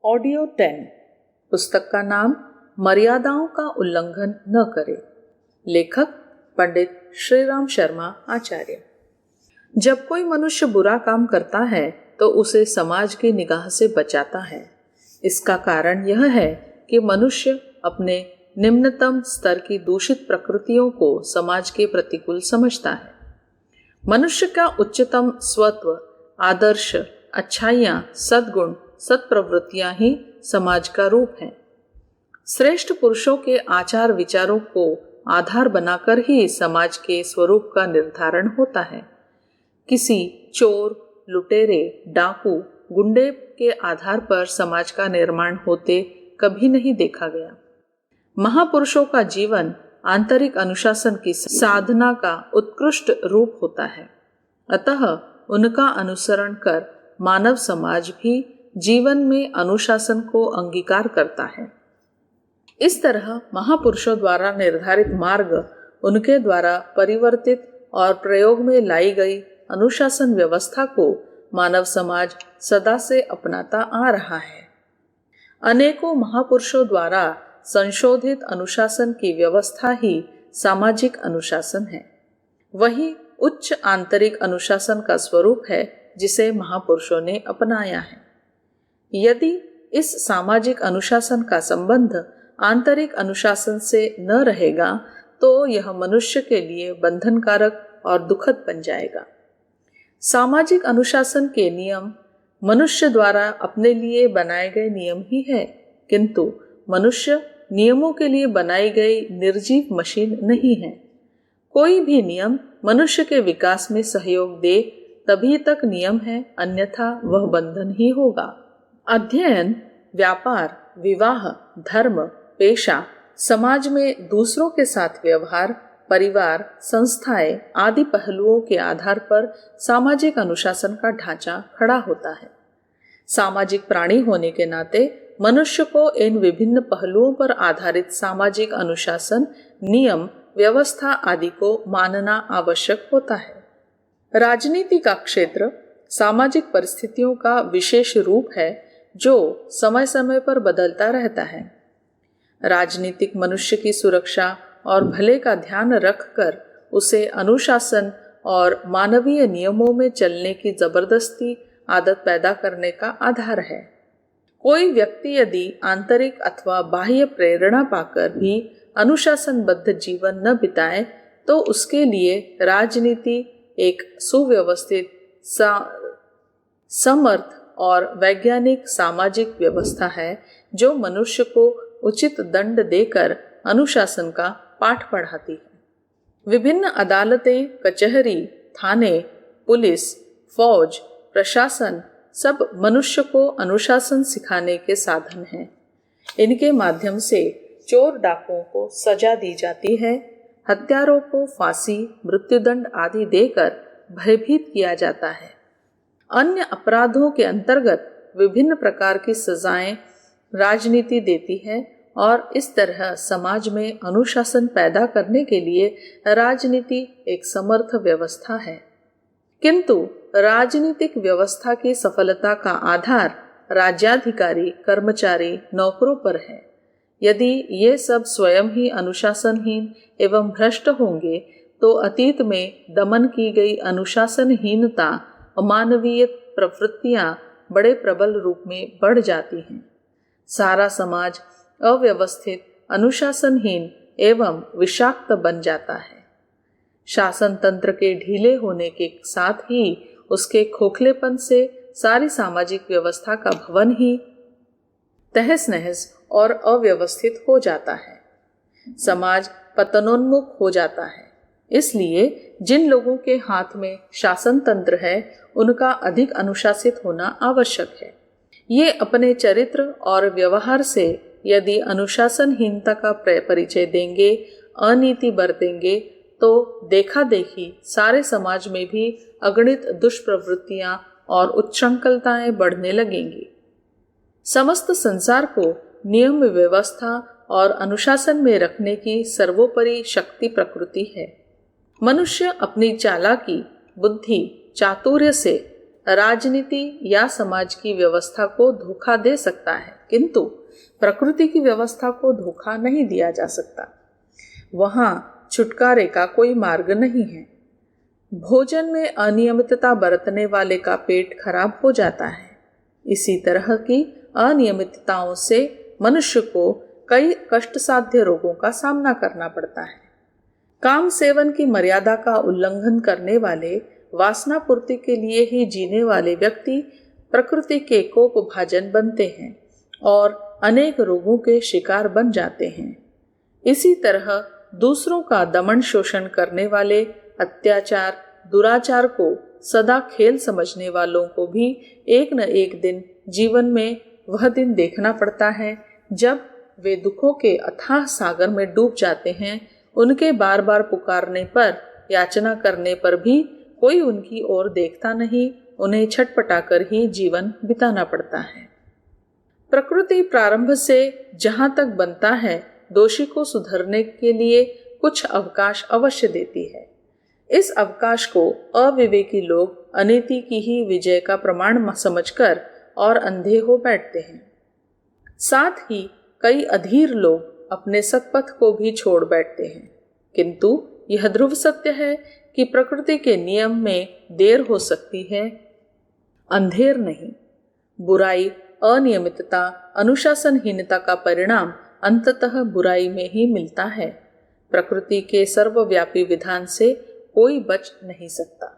Audio 10। पुस्तक का नाम मर्यादाओं का उल्लंघन न करें। लेखक पंडित श्रीराम शर्मा आचार्य। जब कोई मनुष्य बुरा काम करता है तो उसे समाज की निगाह से बचाता है। इसका कारण यह है कि मनुष्य अपने निम्नतम स्तर की दूषित प्रकृतियों को समाज के प्रतिकूल समझता है। मनुष्य का उच्चतम स्वत्व, आदर्श, अच्छाइयाँ, सद्गुण, सत्प्रवृत्तियां ही समाज का रूप हैं। श्रेष्ठ पुरुषों के आचार विचारों को आधार बनाकर ही समाज के स्वरूप का निर्धारण होता है। किसी चोर, लुटेरे, डाकू, गुंडे के आधार पर समाज का निर्माण होते कभी नहीं देखा गया। महापुरुषों का जीवन आंतरिक अनुशासन की साधना का उत्कृष्ट रूप होता है। अतः उनका अनुसरण कर मानव समाज भी जीवन में अनुशासन को अंगीकार करता है। इस तरह महापुरुषों द्वारा निर्धारित मार्ग, उनके द्वारा परिवर्तित और प्रयोग में लाई गई अनुशासन व्यवस्था को मानव समाज सदा से अपनाता आ रहा है। अनेकों महापुरुषों द्वारा संशोधित अनुशासन की व्यवस्था ही सामाजिक अनुशासन है। वही उच्च आंतरिक अनुशासन का स्वरूप है जिसे महापुरुषों ने अपनाया है। यदि इस सामाजिक अनुशासन का संबंध आंतरिक अनुशासन से न रहेगा तो यह मनुष्य के लिए बंधनकारक और दुखद बन जाएगा। सामाजिक अनुशासन के नियम मनुष्य द्वारा अपने लिए बनाए गए नियम ही है, किंतु मनुष्य नियमों के लिए बनाई गई निर्जीव मशीन नहीं है। कोई भी नियम मनुष्य के विकास में सहयोग दे तभी तक नियम है, अन्यथा वह बंधन ही होगा। अध्ययन, व्यापार, विवाह, धर्म, पेशा, समाज में दूसरों के साथ व्यवहार, परिवार, संस्थाएं आदि पहलुओं के आधार पर सामाजिक अनुशासन का ढांचा खड़ा होता है। सामाजिक प्राणी होने के नाते मनुष्य को इन विभिन्न पहलुओं पर आधारित सामाजिक अनुशासन, नियम, व्यवस्था आदि को मानना आवश्यक होता है। राजनीति का क्षेत्र सामाजिक परिस्थितियों का विशेष रूप है जो समय समय पर बदलता रहता है। राजनीतिक मनुष्य की सुरक्षा और भले का ध्यान रखकर उसे अनुशासन और मानवीय नियमों में चलने की जबरदस्ती आदत पैदा करने का आधार है। कोई व्यक्ति यदि आंतरिक अथवा बाह्य प्रेरणा पाकर भी अनुशासनबद्ध जीवन न बिताए तो उसके लिए राजनीति एक सुव्यवस्थित, समर्थ और वैज्ञानिक सामाजिक व्यवस्था है जो मनुष्य को उचित दंड देकर अनुशासन का पाठ पढ़ाती है। विभिन्न अदालतें, कचहरी, थाने, पुलिस, फौज, प्रशासन सब मनुष्य को अनुशासन सिखाने के साधन हैं। इनके माध्यम से चोर डाकुओं को सजा दी जाती है, हत्यारों को फांसी, मृत्युदंड आदि देकर भयभीत किया जाता है। अन्य अपराधों के अंतर्गत विभिन्न प्रकार की सजाएं राजनीति देती है और इस तरह समाज में अनुशासन पैदा करने के लिए राजनीति एक समर्थ व्यवस्था है। किंतु राजनीतिक व्यवस्था की सफलता का आधार राज्याधिकारी, कर्मचारी, नौकरों पर है। यदि ये सब स्वयं ही अनुशासनहीन एवं भ्रष्ट होंगे तो अतीत में दमन की गई अनुशासनहीनता, अमानवीय प्रवृत्तियां बड़े प्रबल रूप में बढ़ जाती हैं। सारा समाज अव्यवस्थित, अनुशासनहीन एवं विषाक्त बन जाता है। शासन तंत्र के ढीले होने के साथ ही उसके खोखलेपन से सारी सामाजिक व्यवस्था का भवन ही तहस नहस और अव्यवस्थित हो जाता है। समाज पतनोन्मुख हो जाता है। इसलिए जिन लोगों के हाथ में शासन तंत्र है उनका अधिक अनुशासित होना आवश्यक है। ये अपने चरित्र और व्यवहार से यदि अनुशासनहीनता का परिचय देंगे, अनीति बरतेंगे तो देखा देखी सारे समाज में भी अगणित दुष्प्रवृत्तियां और उच्छृंखलताएं बढ़ने लगेंगी। समस्त संसार को नियम, व्यवस्था और अनुशासन में रखने की सर्वोपरि शक्ति प्रकृति है। मनुष्य अपनी चालाकी, बुद्धि, चातुर्य से राजनीति या समाज की व्यवस्था को धोखा दे सकता है, किंतु प्रकृति की व्यवस्था को धोखा नहीं दिया जा सकता। वहां छुटकारे का कोई मार्ग नहीं है। भोजन में अनियमितता बरतने वाले का पेट खराब हो जाता है। इसी तरह की अनियमितताओं से मनुष्य को कई कष्टसाध्य रोगों का सामना करना पड़ता है। काम सेवन की मर्यादा का उल्लंघन करने वाले, वासना पूर्ति के लिए ही जीने वाले व्यक्ति प्रकृति के कोपभाजन बनते हैं और अनेक रोगों के शिकार बन जाते हैं। इसी तरह दूसरों का दमन शोषण करने वाले, अत्याचार, दुराचार को सदा खेल समझने वालों को भी एक न एक दिन जीवन में वह दिन देखना पड़ता है जब वे दुखों के अथाह सागर में डूब जाते हैं। उनके बार बार पुकारने पर, याचना करने पर भी कोई उनकी ओर देखता नहीं। उन्हें छटपटाकर ही जीवन बिताना पड़ता है। प्रकृति प्रारंभ से जहां तक बनता है, दोषी को सुधरने के लिए कुछ अवकाश अवश्य देती है। इस अवकाश को अविवेकी लोग अनीति की ही विजय का प्रमाण समझकर और अंधे हो बैठते हैं। साथ ही कई अधीर लोग अपने सत्पथ को भी छोड़ बैठते हैं। किंतु यह ध्रुव सत्य है कि प्रकृति के नियम में देर हो सकती है, अंधेर नहीं। बुराई, अनियमितता, अनुशासनहीनता का परिणाम अंततः बुराई में ही मिलता है। प्रकृति के सर्वव्यापी विधान से कोई बच नहीं सकता।